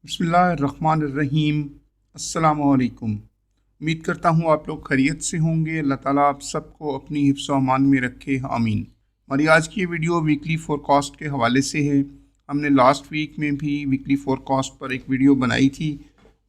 बिस्मिल्लाहिर्रहमानिर्रहीम। अस्सलामुअलैकुम। उम्मीद करता हूँ आप लोग खैरियत से होंगे। अल्लाह ताला आप सबको अपनी हिफ्ज़ व अमान में रखे, आमीन। हमारी आज की वीडियो वीकली फोरकास्ट के हवाले से है। हमने लास्ट वीक में भी वीकली फोरकास्ट पर एक वीडियो बनाई थी,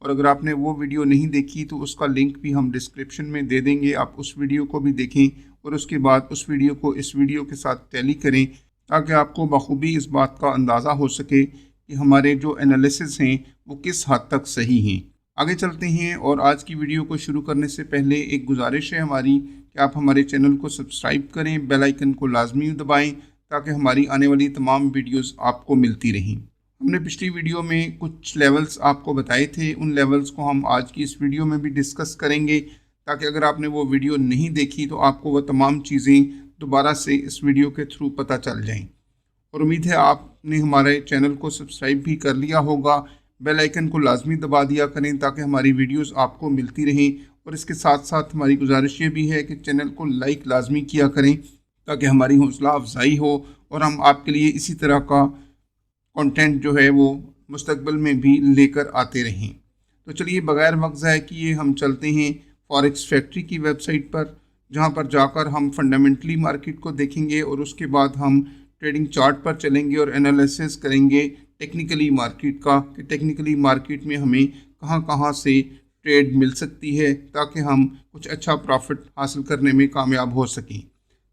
और अगर आपने वो वीडियो नहीं देखी तो उसका लिंक भी हम डिस्क्रिप्शन में दे देंगे। आप उस वीडियो को भी देखें और उसके बाद उस वीडियो को इस वीडियो के साथ टैली करें, ताकि आपको बखूबी इस बात का अंदाज़ा हो सके कि हमारे जो एनालिसिस हैं वो किस हद तक सही हैं। आगे चलते हैं, और आज की वीडियो को शुरू करने से पहले एक गुजारिश है हमारी कि आप हमारे चैनल को सब्सक्राइब करें, बेल आइकन को लाजमी दबाएं, ताकि हमारी आने वाली तमाम वीडियोस आपको मिलती रहें। हमने पिछली वीडियो में कुछ लेवल्स आपको बताए थे, उन लेवल्स को हम आज की इस वीडियो में भी डिस्कस करेंगे, ताकि अगर आपने वो वीडियो नहीं देखी तो आपको वह तमाम चीज़ें दोबारा से इस वीडियो के थ्रू पता चल जाएँ। और उम्मीद है आपने हमारे चैनल को सब्सक्राइब भी कर लिया होगा। बेल आइकन को लाजमी दबा दिया करें, ताकि हमारी वीडियोस आपको मिलती रहें। और इसके साथ साथ हमारी गुजारिश ये भी है कि चैनल को लाइक लाजमी किया करें, ताकि हमारी हौसला अफजाई हो और हम आपके लिए इसी तरह का कंटेंट जो है वो मुस्तकबिल में भी लेकर आते रहें। तो चलिए बग़ैर वक्त ज़ाय किए हम चलते हैं फॉरेक्स फैक्ट्री की वेबसाइट पर, जहाँ पर जाकर हम फंडामेंटली मार्केट को देखेंगे और उसके बाद हम ट्रेडिंग चार्ट पर चलेंगे और एनालिसिस करेंगे टेक्निकली मार्केट का, कि टेक्निकली मार्केट में हमें कहां कहां से ट्रेड मिल सकती है, ताकि हम कुछ अच्छा प्रॉफिट हासिल करने में कामयाब हो सकें।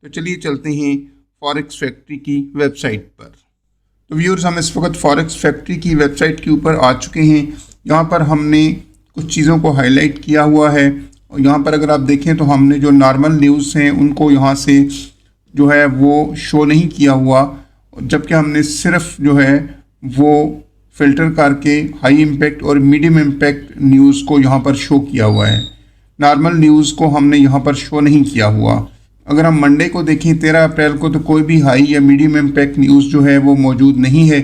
तो चलिए चलते हैं फॉरेक्स फैक्ट्री की वेबसाइट पर। तो व्यूअर्स, हम इस वक्त फॉरेक्स फैक्ट्री की वेबसाइट के ऊपर आ चुके हैं। यहाँ पर हमने कुछ चीज़ों को हाईलाइट किया हुआ है, और यहाँ पर अगर आप देखें तो हमने जो नॉर्मल न्यूज़ हैं उनको यहाँ से जो है वो शो नहीं किया हुआ, जबकि हमने सिर्फ जो है वो फ़िल्टर करके हाई इम्पैक्ट और मीडियम इम्पैक्ट न्यूज़ को यहाँ पर शो किया हुआ है। नॉर्मल न्यूज़ को हमने यहाँ पर शो नहीं किया हुआ। अगर हम मंडे को देखें 13 अप्रैल को, तो कोई भी हाई या मीडियम इम्पैक्ट न्यूज़ जो है वो मौजूद नहीं है।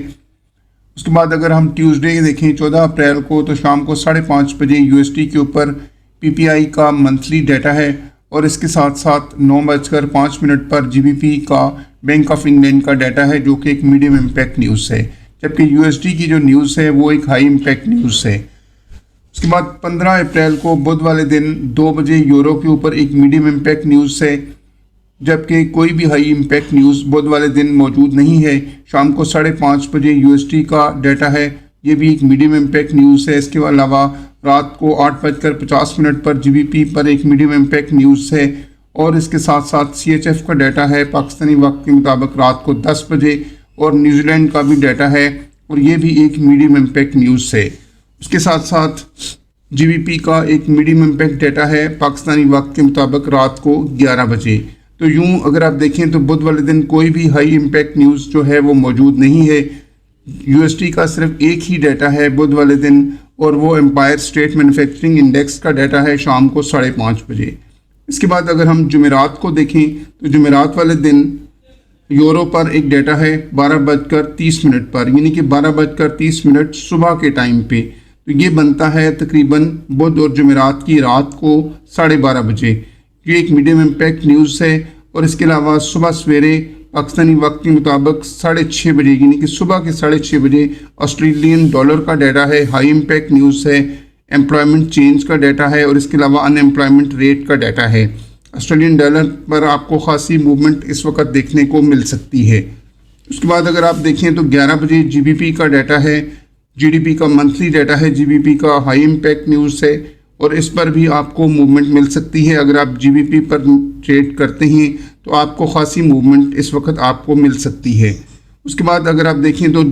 उसके बाद अगर हम ट्यूसडे देखें 14 अप्रैल को, तो शाम को 5:30 बजे USD के ऊपर PPI का मंथली डाटा है, और इसके साथ साथ 9:05 पर GBP का बैंक ऑफ इंग्लैंड का डाटा है, जो कि एक मीडियम इम्पैक्ट न्यूज़ है, जबकि USD की जो न्यूज़ है वो एक हाई इम्पैक्ट न्यूज़ है। उसके बाद 15 अप्रैल को बुध वाले दिन 2 बजे यूरो के ऊपर एक मीडियम इम्पैक्ट न्यूज़ है, जबकि कोई भी हाई इम्पैक्ट न्यूज़ बुध वाले दिन मौजूद नहीं है। शाम को 5:30 बजे USD का डाटा है, ये भी एक मीडियम इम्पैक्ट न्यूज़ है। इसके अलावा रात को 8:50 पर GBP पर एक मीडियम इम्पैक्ट न्यूज़ है, और इसके साथ साथ CHF का डाटा है पाकिस्तानी वक्त के मुताबिक रात को 10 बजे, और न्यूजीलैंड का भी डाटा है, और ये भी एक मीडियम इम्पैक्ट न्यूज़ है। उसके साथ साथ GBP का एक मीडियम इम्पैक्ट डाटा है पाकिस्तानी वक्त के मुताबिक रात को 11 बजे। तो यूँ अगर आप देखें तो बुध वाले दिन कोई भी हाई इम्पैक्ट न्यूज़ जो है वो मौजूद नहीं है। USD का सिर्फ एक ही डाटा है बुध वाले दिन, और वो एम्पायर स्टेट मैन्युफैक्चरिंग इंडेक्स का डाटा है शाम को 5:30 बजे। इसके बाद अगर हम जुमेरात को देखें तो जुमेरात वाले दिन यूरो पर एक डाटा है 12:30 पर, यानी कि 12:30 सुबह के टाइम पे। तो ये बनता है तकरीबन बुध और जुमेरात की रात को 12:30 बजे। ये एक मीडियम इम्पैक्ट न्यूज़ है। और इसके अलावा सुबह सवेरे पाकिस्तानी वक्त के मुताबिक 6:30 बजे, यानी कि सुबह के 6:30 बजे ऑस्ट्रेलियन डॉलर का डाटा है, हाई इम्पैक्ट न्यूज़ है, एम्प्लॉयमेंट चेंज का डाटा है, और इसके अलावा अनएम्प्लॉयमेंट रेट का डाटा है। ऑस्ट्रेलियन डॉलर पर आपको खासी मूवमेंट इस वक्त देखने को मिल सकती है। उसके बाद अगर आप देखें तो 11 बजे GBP का डाटा है, GDP का मंथली डाटा है, GBP का हाई इम्पैक्ट न्यूज़ है, और इस पर भी आपको मूवमेंट मिल सकती है। अगर आप GBP पर ट्रेड करते हैं तो आपको खासी मूवमेंट इस वक्त आपको मिल सकती है। उसके बाद अगर आप देखें तो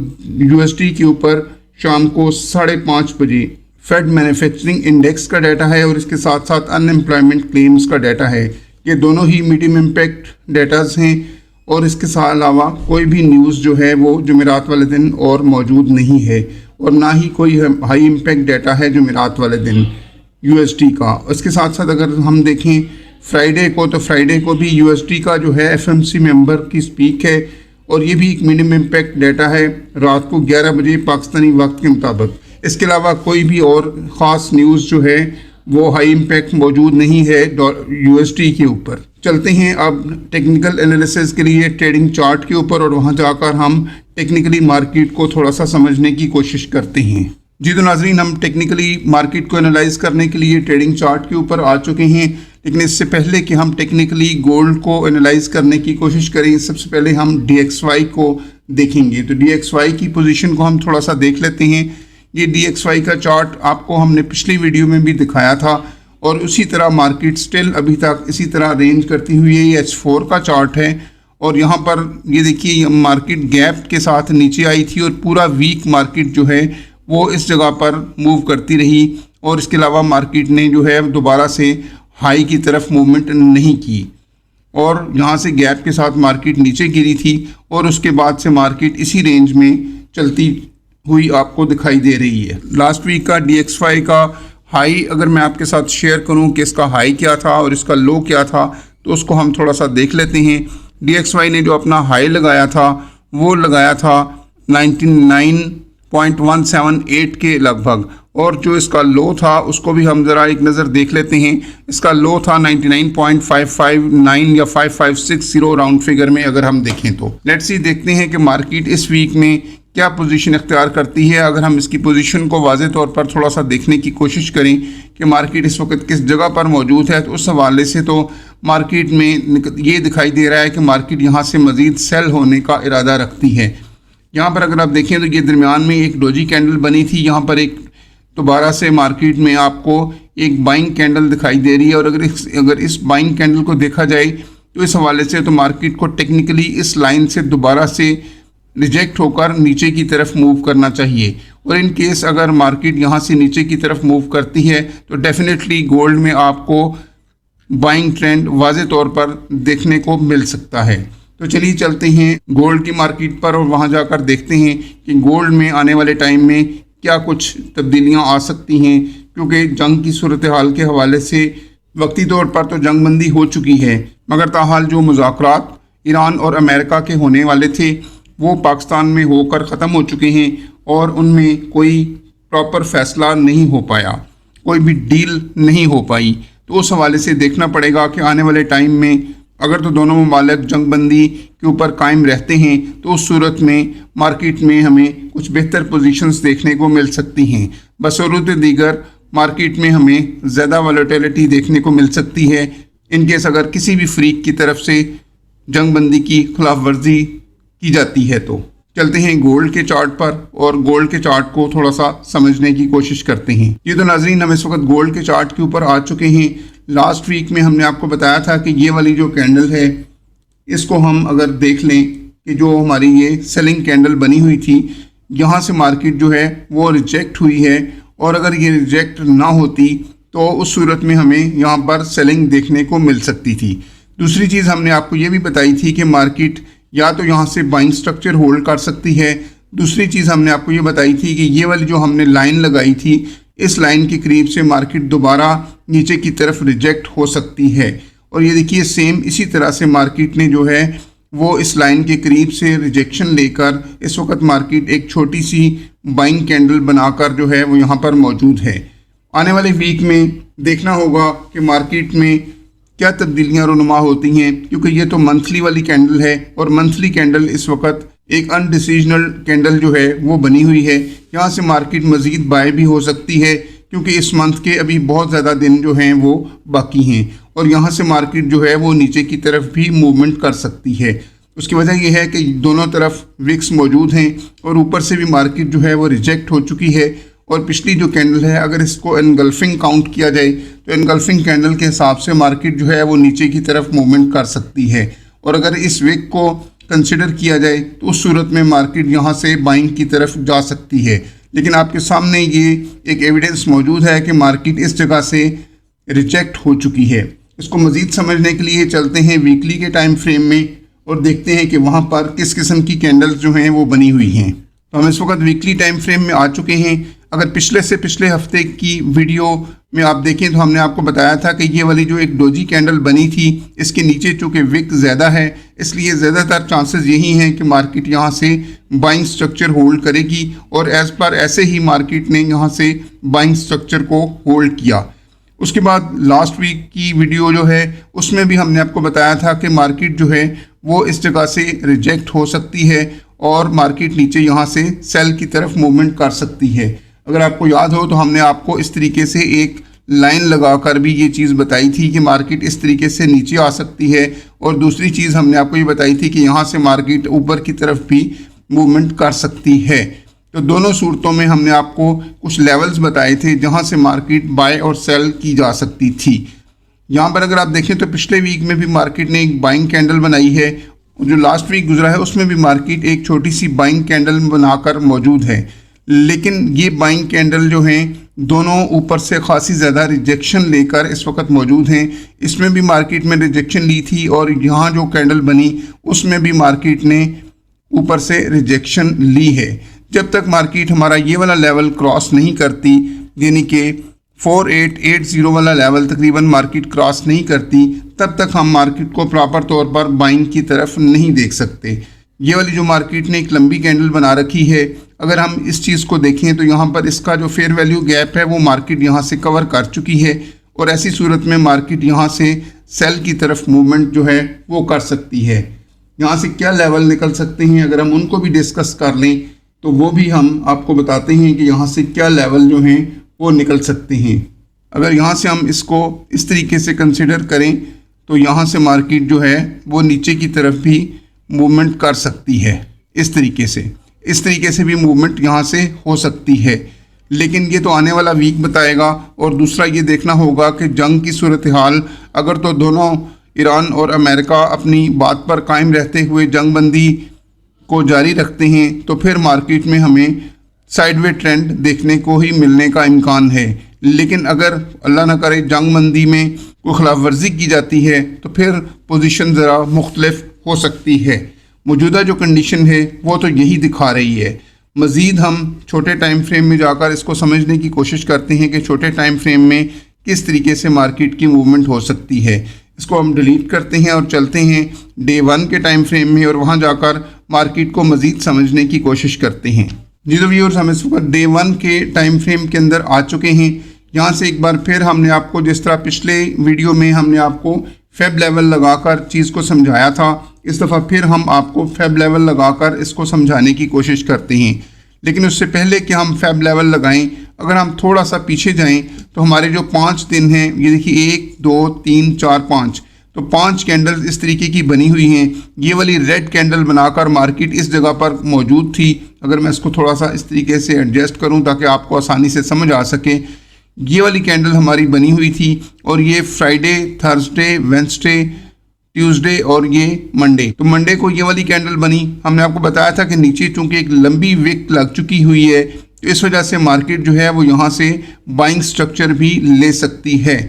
USD के ऊपर शाम को 5:30 बजे फेड मैन्युफैक्चरिंग इंडेक्स का डाटा है, और इसके साथ साथ अनएम्प्लॉयमेंट क्लेम्स का डाटा है। ये दोनों ही मीडियम इम्पैक्ट डाटाज हैं, और इसके साथ अलावा कोई भी न्यूज़ जो है वो जुमेरात वाले दिन और मौजूद नहीं है, और ना ही कोई हाई इम्पैक्ट डाटा है जुमेरात वाले दिन USD का। इसके साथ साथ अगर हम देखें फ्राइडे को, तो फ्राइडे को भी USD का जो है FMC मेंबर की स्पीक है, और ये भी एक मिनिमम इम्पैक्ट डाटा है रात को 11 बजे पाकिस्तानी वक्त के मुताबिक। इसके अलावा कोई भी और ख़ास न्यूज़ जो है वो हाई इम्पैक्ट मौजूद नहीं है USD के ऊपर। चलते हैं अब टेक्निकल एनालिसिस के लिए ट्रेडिंग चार्ट के ऊपर, और वहाँ जाकर हम टेक्निकली मार्केट को थोड़ा सा समझने की कोशिश करते हैं। जी तो नाजरीन, हम टेक्निकली मार्केट को एनालाइज करने के लिए ट्रेडिंग चार्ट के ऊपर आ चुके हैं, लेकिन इससे पहले कि हम टेक्निकली गोल्ड को एनालाइज करने की कोशिश करें, सबसे पहले हम DXY को देखेंगे। तो DXY की पोजीशन को हम थोड़ा सा देख लेते हैं। ये DXY का चार्ट आपको हमने पिछली वीडियो में भी दिखाया था और उसी तरह मार्केट स्टिल अभी तक इसी तरह रेंज करती हुई है। ये H4 का चार्ट है और यहाँ पर ये देखिए मार्केट गैप के साथ नीचे आई थी और पूरा वीक मार्केट जो है वो इस जगह पर मूव करती रही और इसके अलावा मार्केट ने जो है दोबारा से हाई की तरफ मूवमेंट नहीं की और यहाँ से गैप के साथ मार्केट नीचे गिरी थी और उसके बाद से मार्केट इसी रेंज में चलती हुई आपको दिखाई दे रही है। लास्ट वीक का DXY का हाई अगर मैं आपके साथ शेयर करूं कि इसका हाई क्या था और इसका लो क्या था, तो उसको हम थोड़ा सा देख लेते हैं। DXY ने जो अपना हाई लगाया था वो लगाया था 99.178 के लगभग और जो इसका लो था उसको भी हम ज़रा एक नज़र देख लेते हैं। इसका लो था 99.559 या 5560 राउंड फिगर में अगर हम देखें तो। लेट्स सी देखते हैं कि मार्केट इस वीक में क्या पोजीशन इख्तियार करती है। अगर हम इसकी पोजीशन को वाज़े तौर पर थोड़ा सा देखने की कोशिश करें कि मार्केट इस वक्त किस जगह पर मौजूद है, तो उस हवाले से तो मार्केट में ये दिखाई दे रहा है कि मार्केट यहाँ से मज़ीद सेल होने का इरादा रखती है। यहाँ पर अगर आप देखें तो ये दरमियान में एक डोजी कैंडल बनी थी, यहाँ पर एक दोबारा से मार्केट में आपको एक बाइंग कैंडल दिखाई दे रही है और अगर इस बाइंग कैंडल को देखा जाए तो इस हवाले से तो मार्केट को टेक्निकली इस लाइन से दोबारा से रिजेक्ट होकर नीचे की तरफ मूव करना चाहिए और इन केस अगर मार्केट यहाँ से नीचे की तरफ मूव करती है तो डेफिनेटली गोल्ड में आपको बाइंग ट्रेंड वाज़े तौर पर देखने को मिल सकता है। तो चलिए चलते हैं गोल्ड की मार्केट पर और वहाँ जाकर देखते हैं कि गोल्ड में आने वाले टाइम में क्या कुछ तब्दीलियाँ आ सकती हैं, क्योंकि जंग की सूरत हाल के हवाले से वक्ती तौर पर तो जंगबंदी हो चुकी है, मगर ताहाल जो मुज़ाकरात ईरान और अमेरिका के होने वाले थे वो पाकिस्तान में होकर ख़त्म हो चुके हैं और उनमें कोई प्रॉपर फ़ैसला नहीं हो पाया, कोई भी डील नहीं हो पाई। तो उस हवाले से देखना पड़ेगा कि आने वाले टाइम में अगर तो दोनों ममालिक जंगबंदी के ऊपर कायम रहते हैं तो उस सूरत में मार्केट में हमें कुछ बेहतर पोजीशंस देखने को मिल सकती हैं। बसूरत दीगर मार्केट में हमें ज़्यादा वॉलेटिलिटी देखने को मिल सकती है इनकेस अगर किसी भी फ्रीक की तरफ से जंगबंदी की खिलाफ वर्जी की जाती है। तो चलते हैं गोल्ड के चार्ट पर और गोल्ड के चार्ट को थोड़ा सा समझने की कोशिश करते हैं। ये तो नाजरीन हम इस वक्त गोल्ड के चार्ट के ऊपर आ चुके हैं। लास्ट वीक में हमने आपको बताया था कि ये वाली जो कैंडल है इसको हम अगर देख लें कि जो हमारी ये सेलिंग कैंडल बनी हुई थी, यहाँ से मार्केट जो है वो रिजेक्ट हुई है और अगर ये रिजेक्ट ना होती तो उस सूरत में हमें यहाँ पर सेलिंग देखने को मिल सकती थी। दूसरी चीज़ हमने आपको ये भी बताई थी कि मार्केट या तो यहाँ से बाइंग स्ट्रक्चर होल्ड कर सकती है। दूसरी चीज़ हमने आपको ये बताई थी कि ये वाली जो हमने लाइन लगाई थी इस लाइन के करीब से मार्केट दोबारा नीचे की तरफ रिजेक्ट हो सकती है और ये देखिए सेम इसी तरह से मार्केट ने जो है वो इस लाइन के करीब से रिजेक्शन लेकर इस वक्त मार्केट एक छोटी सी बाइंग कैंडल बनाकर जो है वो यहाँ पर मौजूद है। आने वाले वीक में देखना होगा कि मार्केट में क्या तब्दीलियाँ रुनुमा होती हैं, क्योंकि ये तो मंथली वाली कैंडल है और मंथली कैंडल इस वक्त एक अनडिसीजनल कैंडल जो है वो बनी हुई है। यहाँ से मार्केट मज़ीद बाय भी हो सकती है क्योंकि इस मंथ के अभी बहुत ज़्यादा दिन जो हैं वो बाकी हैं और यहाँ से मार्केट जो है वो नीचे की तरफ भी मूवमेंट कर सकती है। उसकी वजह यह है कि दोनों तरफ विक्स मौजूद हैं और ऊपर से भी मार्केट जो है वो रिजेक्ट हो चुकी है और पिछली जो कैंडल है अगर इसको एनगल्फिंग काउंट किया जाए तो एनगल्फिंग कैंडल के हिसाब से मार्केट जो है वो नीचे की तरफ मूवमेंट कर सकती है और अगर इस विक को कंसिडर किया जाए तो उस सूरत में मार्केट यहाँ से बाइंग की तरफ जा सकती है। लेकिन आपके सामने ये एक एविडेंस मौजूद है कि मार्केट इस जगह से रिजेक्ट हो चुकी है। इसको मज़ीद समझने के लिए चलते हैं वीकली के टाइम फ्रेम में और देखते हैं कि वहाँ पर किस किस्म की कैंडल्स जो हैं वो बनी हुई हैं। तो हम इस वक्त वीकली टाइम फ्रेम में आ चुके हैं। अगर पिछले से पिछले हफ्ते की वीडियो में आप देखें तो हमने आपको बताया था कि ये वाली जो एक डोजी कैंडल बनी थी इसके नीचे चूँकि विक ज़्यादा है इसलिए ज़्यादातर चांसेस यही हैं कि मार्केट यहाँ से बाइंग स्ट्रक्चर होल्ड करेगी और एज़ पर ऐसे ही मार्केट ने यहाँ से बाइंग स्ट्रक्चर को होल्ड किया। उसके बाद लास्ट वीक की वीडियो जो है उसमें भी हमने आपको बताया था कि मार्केट जो है वो इस जगह से रिजेक्ट हो सकती है और मार्केट नीचे यहाँ से सेल की तरफ मूवमेंट कर सकती है। अगर आपको याद हो तो हमने आपको इस तरीके से एक लाइन लगाकर भी ये चीज़ बताई थी कि मार्केट इस तरीके से नीचे आ सकती है, और दूसरी चीज़ हमने आपको ये बताई थी कि यहाँ से मार्केट ऊपर की तरफ भी मूवमेंट कर सकती है। तो दोनों सूरतों में हमने आपको कुछ लेवल्स बताए थे जहाँ से मार्केट बाय और सेल की जा सकती थी। यहाँ पर अगर आप देखें तो पिछले वीक में भी मार्केट ने एक बाइंग कैंडल बनाई है, जो लास्ट वीक गुजरा है उसमें भी मार्केट एक छोटी सी बाइंग कैंडल बनाकर मौजूद है। लेकिन ये बाइंग कैंडल जो हैं दोनों ऊपर से खासी ज़्यादा रिजेक्शन लेकर इस वक्त मौजूद हैं। इसमें भी मार्केट में रिजेक्शन ली थी और यहाँ जो कैंडल बनी उसमें भी मार्केट ने ऊपर से रिजेक्शन ली है। जब तक मार्केट हमारा ये वाला लेवल क्रॉस नहीं करती, यानी कि 4880 वाला लेवल तकरीबन मार्केट क्रॉस नहीं करती, तब तक हम मार्केट को प्रॉपर तौर पर बाइंग की तरफ नहीं देख सकते। ये वाली जो मार्केट ने एक लंबी कैंडल बना रखी है, अगर हम इस चीज़ को देखें तो यहाँ पर इसका जो फेयर वैल्यू गैप है वो मार्केट यहाँ से कवर कर चुकी है, और ऐसी सूरत में मार्केट यहाँ से सेल की तरफ मूवमेंट जो है वो कर सकती है। यहाँ से क्या लेवल निकल सकते हैं, अगर हम उनको भी डिस्कस कर लें तो वो भी हम आपको बताते हैं कि यहाँ से क्या लेवल जो हैं वो निकल सकते हैं। अगर यहाँ से हम इसको इस तरीके से कंसिडर करें तो यहाँ से मार्केट जो है वो नीचे की तरफ भी मूवमेंट कर सकती है। इस तरीके से भी मूवमेंट यहाँ से हो सकती है, लेकिन ये तो आने वाला वीक बताएगा। और दूसरा ये देखना होगा कि जंग की सूरत हाल, अगर तो दोनों ईरान और अमेरिका अपनी बात पर कायम रहते हुए जंग बंदी को जारी रखते हैं तो फिर मार्केट में हमें साइडवे ट्रेंड देखने को ही मिलने का इम्कान है। लेकिन अगर अल्लाह न करे जंग बंदी में कोई खिलाफ वर्जी की जाती है तो फिर पोजीशन ज़रा मुख्तलिफ हो सकती है। मौजूदा जो कंडीशन है वो तो यही दिखा रही है। मज़ीद हम छोटे टाइम फ्रेम में जाकर इसको समझने की कोशिश करते हैं कि छोटे टाइम फ्रेम में किस तरीके से मार्केट की मूवमेंट हो सकती है। इसको हम डिलीट करते हैं और चलते हैं डे 1 के टाइम फ्रेम में, और वहाँ जाकर मार्केट को मज़ीद समझने की कोशिश करते हैं। जी तो व्यूअर्स, हम इस वक्त डे 1 के टाइम फ्रेम के अंदर आ चुके हैं। यहाँ से एक बार फिर हमने आपको, जिस तरह पिछले वीडियो में हमने आपको फेब लेवल लगाकर चीज़ को समझाया था, इस दफ़ा फिर हम आपको फेब लेवल लगाकर इसको समझाने की कोशिश करते हैं। लेकिन उससे पहले कि हम फेब लेवल लगाएं, अगर हम थोड़ा सा पीछे जाएं तो हमारे जो 5 दिन हैं, ये देखिए 1 2 3 4 5, तो 5 कैंडल्स इस तरीके की बनी हुई हैं। ये वाली रेड कैंडल बनाकर मार्केट इस जगह पर मौजूद थी। अगर मैं इसको थोड़ा सा इस तरीके से एडजस्ट करूं ताकि आपको आसानी से समझ आ सके, ये वाली कैंडल हमारी बनी हुई थी, और ये फ्राइडे, थर्सडे, वेंसडे, ट्यूसडे और ये मंडे। तो मंडे को ये वाली कैंडल बनी। हमने आपको बताया था कि नीचे चूंकि एक लंबी विक लग चुकी हुई है, तो इस वजह से मार्केट जो है वो यहाँ से बाइंग स्ट्रक्चर भी ले सकती है।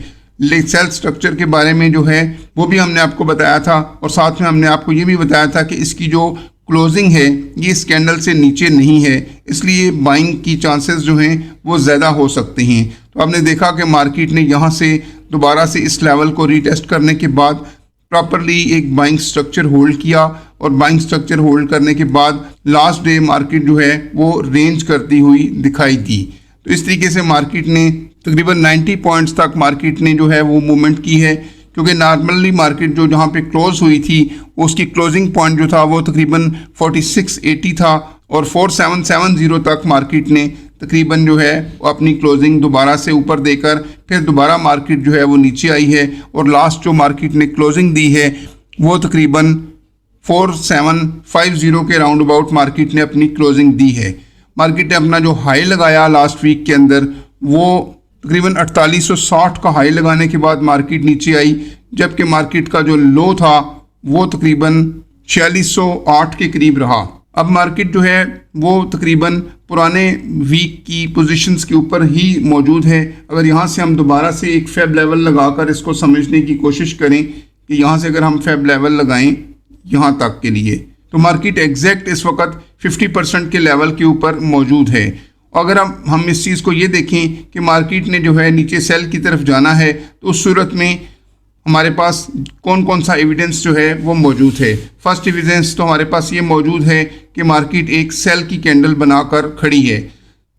सेल स्ट्रक्चर के बारे में जो है वो भी हमने आपको बताया था, और साथ में हमने आपको ये भी बताया था कि इसकी जो क्लोजिंग है ये इस कैंडल से नीचे नहीं है, इसलिए बाइंग की चांसेस जो हैं वो ज़्यादा हो सकते हैं। तो आपने देखा कि मार्केट ने यहाँ से दोबारा से इस लेवल को रीटेस्ट करने के बाद प्रॉपरली एक बाइंग स्ट्रक्चर होल्ड किया, और बाइंग स्ट्रक्चर होल्ड करने के बाद लास्ट डे मार्केट जो है वो रेंज करती हुई दिखाई दी। तो इस तरीके से मार्केट ने तकरीबन 90 पॉइंट्स तक मार्केट ने जो है वो मूवमेंट की है, क्योंकि नॉर्मली मार्केट जो जहाँ पे क्लोज हुई थी उसकी क्लोजिंग पॉइंट जो था वो तकरीबन 4680 था, और 4770 तक मार्केट ने तकरीबन जो है वो अपनी क्लोजिंग दोबारा से ऊपर देकर फिर दोबारा मार्केट जो है वो नीचे आई है, और लास्ट जो मार्केट ने क्लोजिंग दी है वो तकरीबन 4750 के राउंड अबाउट मार्केट ने अपनी क्लोजिंग दी है। मार्केट ने अपना जो हाई लगाया लास्ट वीक के अंदर वो तकरीबन 4860 का हाई लगाने के बाद मार्केट नीचे आई, जबकि मार्केट का जो लो था वो तकरीबन 4608 के करीब रहा। अब मार्केट जो है वो तकरीबन पुराने वीक की पोजीशंस के ऊपर ही मौजूद है। अगर यहाँ से हम दोबारा से एक फेब लेवल लगाकर इसको समझने की कोशिश करें कि यहाँ से अगर हम फेब लेवल लगाएं यहाँ तक के लिए, तो मार्केट एग्जैक्ट इस वक्त 50% के लेवल के ऊपर मौजूद है। अगर हम इस चीज़ को ये देखें कि मार्केट ने जो है नीचे सेल की तरफ जाना है, तो उस सूरत में हमारे पास कौन कौन सा एविडेंस जो है वो मौजूद है। फर्स्ट एविडेंस तो हमारे पास ये मौजूद है कि मार्केट एक सेल की कैंडल बनाकर खड़ी है।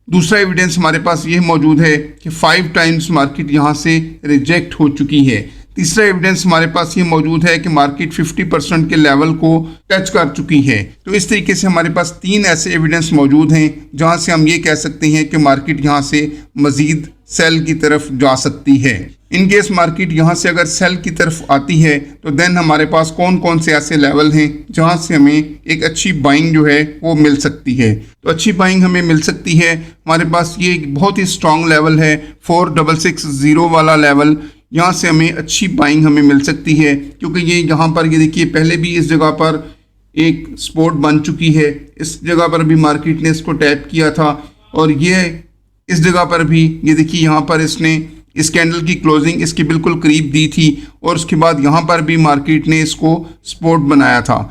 दूसरा एविडेंस हमारे पास ये मौजूद है कि 5 टाइम्स मार्केट यहाँ से रिजेक्ट हो चुकी है। तीसरा एविडेंस हमारे पास ये मौजूद है कि मार्केट 50% के लेवल को टच कर चुकी है। तो इस तरीके से हमारे पास 3 ऐसे एविडेंस मौजूद हैं जहां से हम ये कह सकते हैं कि मार्केट यहां से मजीद सेल की तरफ जा सकती है। इन केस मार्केट यहाँ से अगर सेल की तरफ आती है तो देन हमारे पास कौन कौन से ऐसे लेवल हैं जहाँ से हमें एक अच्छी बाइंग जो है वो मिल सकती है। तो अच्छी बाइंग हमें मिल सकती है, हमारे पास ये एक बहुत ही स्ट्रॉन्ग लेवल है 4660 वाला लेवल। यहाँ से हमें अच्छी बाइंग हमें मिल सकती है क्योंकि ये यहाँ पर ये देखिए पहले भी इस जगह पर एक सपोर्ट बन चुकी है। इस जगह पर भी मार्केट ने इसको टैप किया था और ये इस जगह पर भी ये देखिए यहाँ पर इसने इस कैंडल की क्लोजिंग इसके बिल्कुल करीब दी थी और उसके बाद यहाँ पर भी मार्केट ने इसको सपोर्ट बनाया था।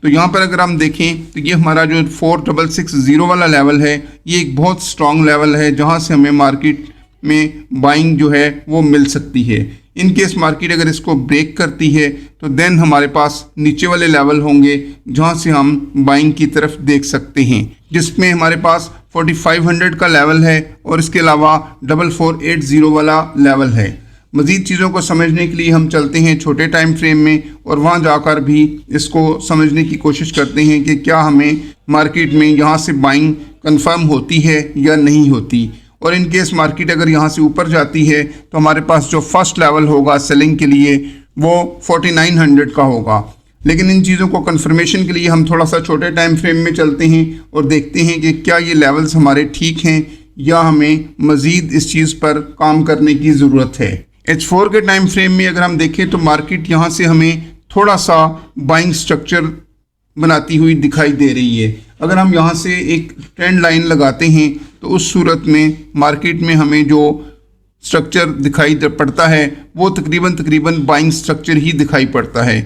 तो यहाँ पर अगर हम देखें तो ये हमारा जो 4660 वाला लेवल है ये एक बहुत स्ट्रॉन्ग लेवल है जहाँ से हमें मार्केट में बाइंग जो है वो मिल सकती है। इन केस मार्केट अगर इसको ब्रेक करती है तो देन हमारे पास नीचे वाले लेवल होंगे जहाँ से हम बाइंग की तरफ देख सकते हैं, जिसमें हमारे पास 4500 का लेवल है और इसके अलावा 4480 वाला लेवल है। मज़ीद चीज़ों को समझने के लिए हम चलते हैं छोटे टाइम फ्रेम में और वहाँ जाकर भी इसको समझने की कोशिश करते हैं कि क्या हमें मार्केट में यहाँ से बाइंग कंफर्म होती है या नहीं होती। और इन केस मार्केट अगर यहाँ से ऊपर जाती है तो हमारे पास जो फर्स्ट लेवल होगा सेलिंग के लिए वो 4900 का होगा। लेकिन इन चीज़ों को कंफर्मेशन के लिए हम थोड़ा सा छोटे टाइम फ्रेम में चलते हैं और देखते हैं कि क्या ये लेवल्स हमारे ठीक हैं या हमें मज़ीद इस चीज़ पर काम करने की ज़रूरत है। H4 के टाइम फ्रेम में अगर हम देखें तो मार्केट यहाँ से हमें थोड़ा सा बाइंग स्ट्रक्चर बनाती हुई दिखाई दे रही है। अगर हम यहाँ से एक ट्रेंड लाइन लगाते हैं तो उस सूरत में मार्केट में हमें जो स्ट्रक्चर दिखाई पड़ता है वो तकरीबन बाइंग स्ट्रक्चर ही दिखाई पड़ता है,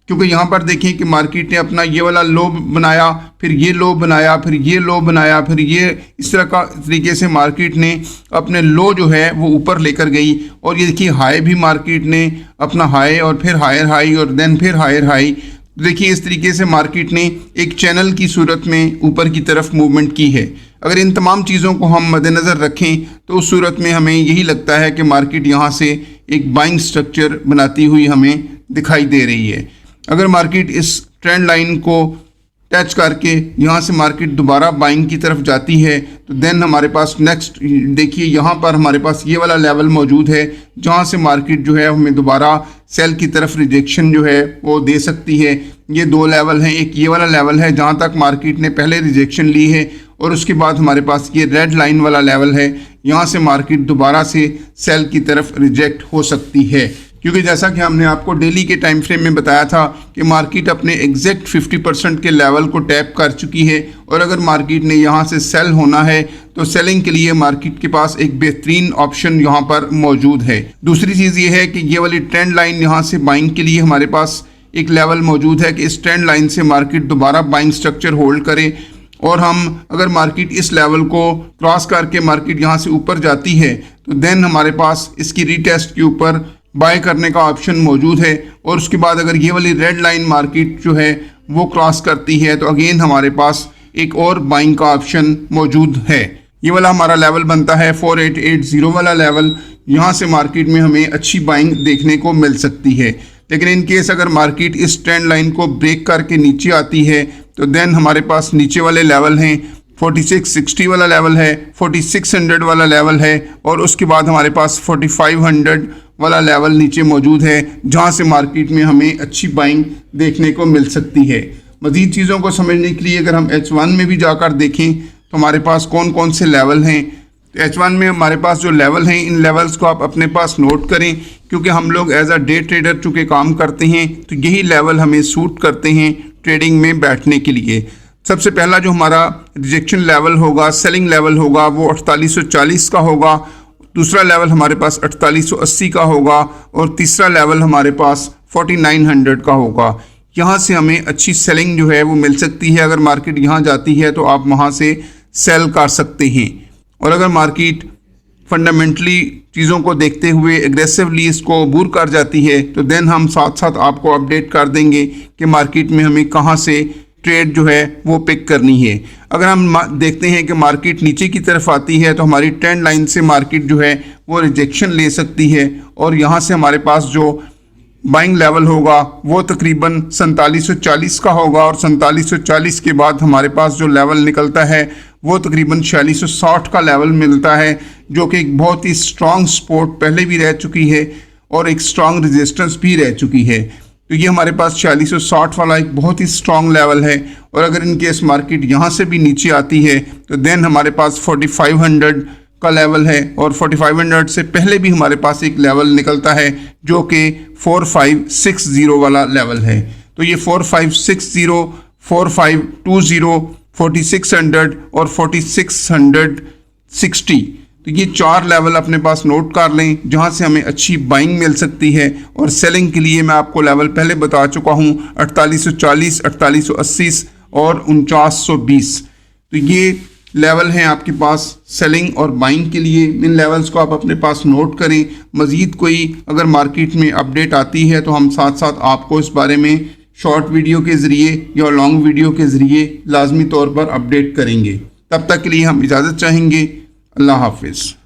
क्योंकि यहाँ पर देखें कि मार्केट ने अपना ये वाला लो बनाया, फिर ये लो बनाया, फिर ये लो बनाया, फिर ये इस तरह का तरीके से मार्केट ने अपने लो जो है वो ऊपर लेकर गई। और ये देखिए हाई भी मार्केट ने अपना हाई और फिर हायर हाई और देन फिर हायर हाई। देखिए इस तरीके से मार्केट ने एक चैनल की सूरत में ऊपर की तरफ मूवमेंट की है। अगर इन तमाम चीज़ों को हम मद्देनज़र रखें तो उस सूरत में हमें यही लगता है कि मार्केट यहाँ से एक बाइंग स्ट्रक्चर बनाती हुई हमें दिखाई दे रही है। अगर मार्केट इस ट्रेंड लाइन को टच करके यहाँ से मार्केट दोबारा बाइंग की तरफ जाती है तो देन हमारे पास नेक्स्ट देखिए यहाँ पर हमारे पास ये वाला लेवल मौजूद है जहाँ से मार्केट जो है हमें दोबारा सेल की तरफ रिजेक्शन जो है वो दे सकती है। ये 2 लेवल हैं, एक ये वाला लेवल है जहाँ तक मार्केट ने पहले रिजेक्शन ली है और उसके बाद हमारे पास ये रेड लाइन वाला लेवल है, यहाँ से मार्केट दोबारा से सेल की तरफ रिजेक्ट हो सकती है। क्योंकि जैसा कि हमने आपको डेली के टाइम फ्रेम में बताया था कि मार्केट अपने एग्जैक्ट 50% के लेवल को टैप कर चुकी है और अगर मार्केट ने यहाँ से सेल होना है तो सेलिंग के लिए मार्केट के पास एक बेहतरीन ऑप्शन यहाँ पर मौजूद है। दूसरी चीज़ ये है कि ये वाली ट्रेंड लाइन यहाँ से बाइंग के लिए हमारे पास एक लेवल मौजूद है कि इस ट्रेंड लाइन से मार्केट दोबारा बाइंग स्ट्रक्चर होल्ड करे और हम अगर मार्केट इस लेवल को क्रॉस करके मार्केट यहाँ से ऊपर जाती है तो देन हमारे पास इसकी रीटेस्ट के ऊपर बाय करने का ऑप्शन मौजूद है। और उसके बाद अगर ये वाली रेड लाइन मार्केट जो है वो क्रॉस करती है तो अगेन हमारे पास एक और बाइंग का ऑप्शन मौजूद है। ये वाला हमारा लेवल बनता है 4880 वाला लेवल, यहाँ से मार्केट में हमें अच्छी बाइंग देखने को मिल सकती है। लेकिन इन केस अगर मार्केट इस ट्रेंड लाइन को ब्रेक करके नीचे आती है तो देन हमारे पास नीचे वाले लेवल हैं 4660 वाला लेवल है, 4600 वाला लेवल है और उसके बाद हमारे पास 4500 वाला लेवल नीचे मौजूद है जहां से मार्केट में हमें अच्छी बाइंग देखने को मिल सकती है। मज़ीद चीज़ों को समझने के लिए अगर हम H1 में भी जाकर देखें तो हमारे पास कौन कौन से लेवल हैं। तो H1 में हमारे पास जो लेवल हैं इन लेवल्स को आप अपने पास नोट करें, क्योंकि हम लोग एज अ डे ट्रेडर चूँकि काम करते हैं तो यही लेवल हमें सूट करते हैं ट्रेडिंग में बैठने के लिए। सबसे पहला जो हमारा रिजेक्शन लेवल होगा, सेलिंग लेवल होगा, वो 4840 का होगा। दूसरा लेवल हमारे पास 4880 का होगा और तीसरा लेवल हमारे पास 4900 का होगा। यहाँ से हमें अच्छी सेलिंग जो है वो मिल सकती है। अगर मार्केट यहाँ जाती है तो आप वहाँ से सेल कर सकते हैं और अगर मार्केट फंडामेंटली चीज़ों को देखते हुए एग्रेसिवली इसको अबूर कर जाती है तो देन हम साथ साथ आपको अपडेट कर देंगे कि मार्केट में हमें कहाँ से ट्रेड जो है वो पिक करनी है। अगर हम देखते हैं कि मार्केट नीचे की तरफ आती है तो हमारी ट्रेंड लाइन से मार्केट जो है वो रिजेक्शन ले सकती है और यहाँ से हमारे पास जो बाइंग लेवल होगा वो तकरीबन 4740 का होगा, और 4740 के बाद हमारे पास जो लेवल निकलता है वो तकरीबन 4660 का लेवल मिलता है, जो कि एक बहुत ही स्ट्रॉन्ग सपोर्ट पहले भी रह चुकी है और एक स्ट्रॉन्ग रेजिस्टेंस भी रह चुकी है। तो ये हमारे पास 4660 वाला एक बहुत ही स्ट्रॉन्ग लेवल है, और अगर इन केस मार्केट यहाँ से भी नीचे आती है तो देन हमारे पास 4500 का लेवल है, और 4500 से पहले भी हमारे पास एक लेवल निकलता है जो कि 4560 वाला लेवल है। तो ये 4560, 4520, 4600 और 4660, तो ये 4 लेवल अपने पास नोट कर लें जहां से हमें अच्छी बाइंग मिल सकती है। और सेलिंग के लिए मैं आपको लेवल पहले बता चुका हूं, 4840, 4880 और 4920। तो ये लेवल हैं आपके पास सेलिंग और बाइंग के लिए। इन लेवल्स को आप अपने पास नोट करें। मज़ीद कोई अगर मार्केट में अपडेट आती है तो हम साथ साथ आपको इस बारे में शॉर्ट वीडियो के ज़रिए या लॉन्ग वीडियो के ज़रिए लाजमी तौर पर अपडेट करेंगे। तब तक के लिए हम इजाज़त चाहेंगे। अल्लाह हाफिज़।